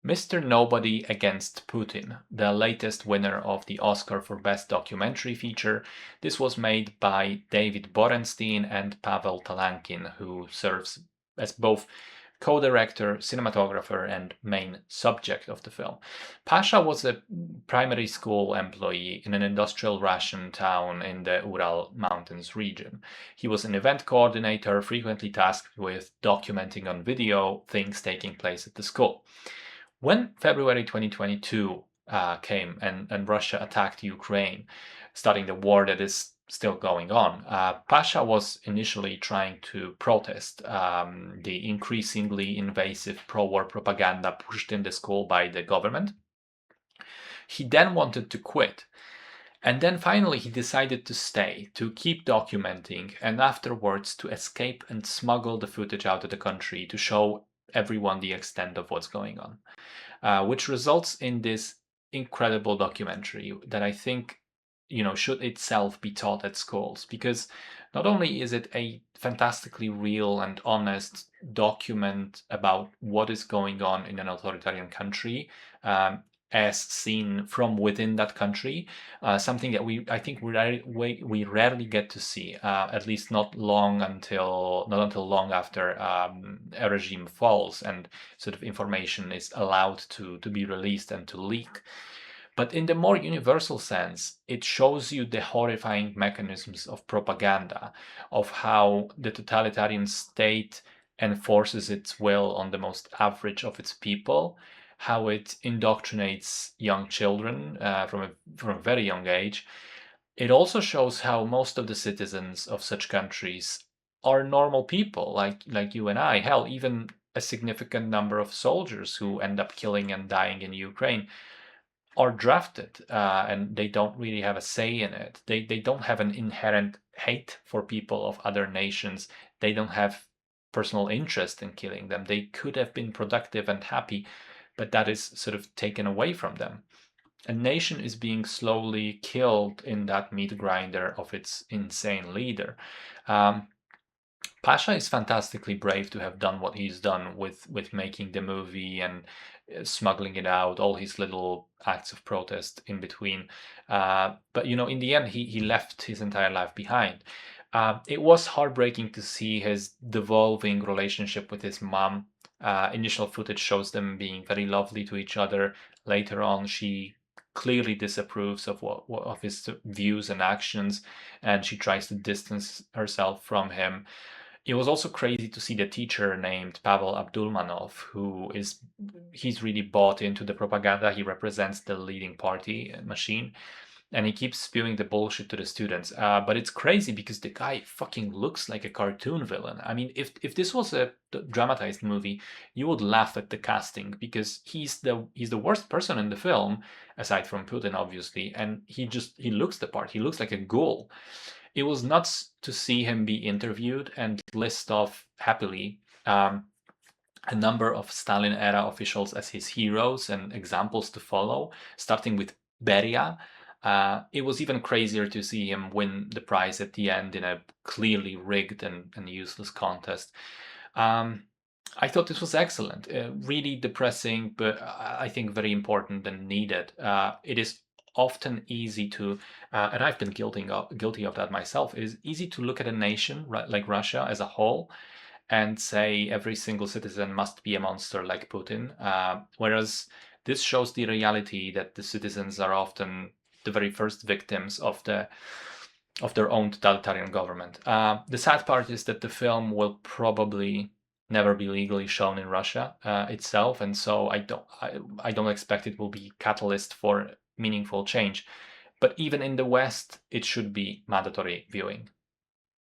Mr. Nobody Against Putin, the latest winner of the Oscar for Best Documentary Feature. This was made by David Borenstein and Pavel Talankin, who serves as both co-director, cinematographer, and main subject of the film. Pasha was a primary school employee in an industrial Russian town in the Ural Mountains region. He was an event coordinator, frequently tasked with documenting on video things taking place at the school. When February 2022 came and Russia attacked Ukraine, starting the war that is still going on, Pasha was initially trying to protest the increasingly invasive pro-war propaganda pushed in the school by the government. He then wanted to quit. And then finally he decided to stay, to keep documenting, and afterwards to escape and smuggle the footage out of the country to show everyone the extent of what's going on. Which results in this incredible documentary that I think, should itself be taught at schools, because not only is it a fantastically real and honest document about what is going on in an authoritarian country, as seen from within that country, something that I think we rarely get to see, at least not until long after a regime falls and sort of information is allowed to be released and to leak. But in the more universal sense, it shows you the horrifying mechanisms of propaganda, of how the totalitarian state enforces its will on the most average of its people, how it indoctrinates young children from a very young age. It also shows how most of the citizens of such countries are normal people, like you and I. Hell, even a significant number of soldiers who end up killing and dying in Ukraine are drafted, and they don't really have a say in it. They don't have an inherent hate for people of other nations. They don't have personal interest in killing them. They could have been productive and happy, but that is sort of taken away from them. A nation is being slowly killed in that meat grinder of its insane leader. Pasha is fantastically brave to have done what he's done with making the movie and smuggling it out, all his little acts of protest in between. But in the end, he left his entire life behind. It was heartbreaking to see his devolving relationship with his mom. Initial footage shows them being very lovely to each other. Later on, she clearly disapproves of his views and actions, and she tries to distance herself from him. It was also crazy to see the teacher named Pavel Abdulmanov, he's really bought into the propaganda. He represents the leading party machine, and he keeps spewing the bullshit to the students. But it's crazy because the guy fucking looks like a cartoon villain. I mean, if this was a dramatized movie, you would laugh at the casting, because he's the worst person in the film, aside from Putin, obviously, and he looks the part. He looks like a ghoul. It was nuts to see him be interviewed and list off happily a number of Stalin-era officials as his heroes and examples to follow, starting with Beria. It was even crazier to see him win the prize at the end in a clearly rigged and useless contest. I thought this was excellent, really depressing, but I think very important and needed. It is often easy to, and I've been guilty of that myself, it is easy to look at a nation like Russia as a whole and say every single citizen must be a monster like Putin, whereas this shows the reality that the citizens are often the very first victims of their own totalitarian government. The sad part is that the film will probably never be legally shown in Russia itself, and so I don't expect it will be catalyst for meaningful change. But even in the West, it should be mandatory viewing.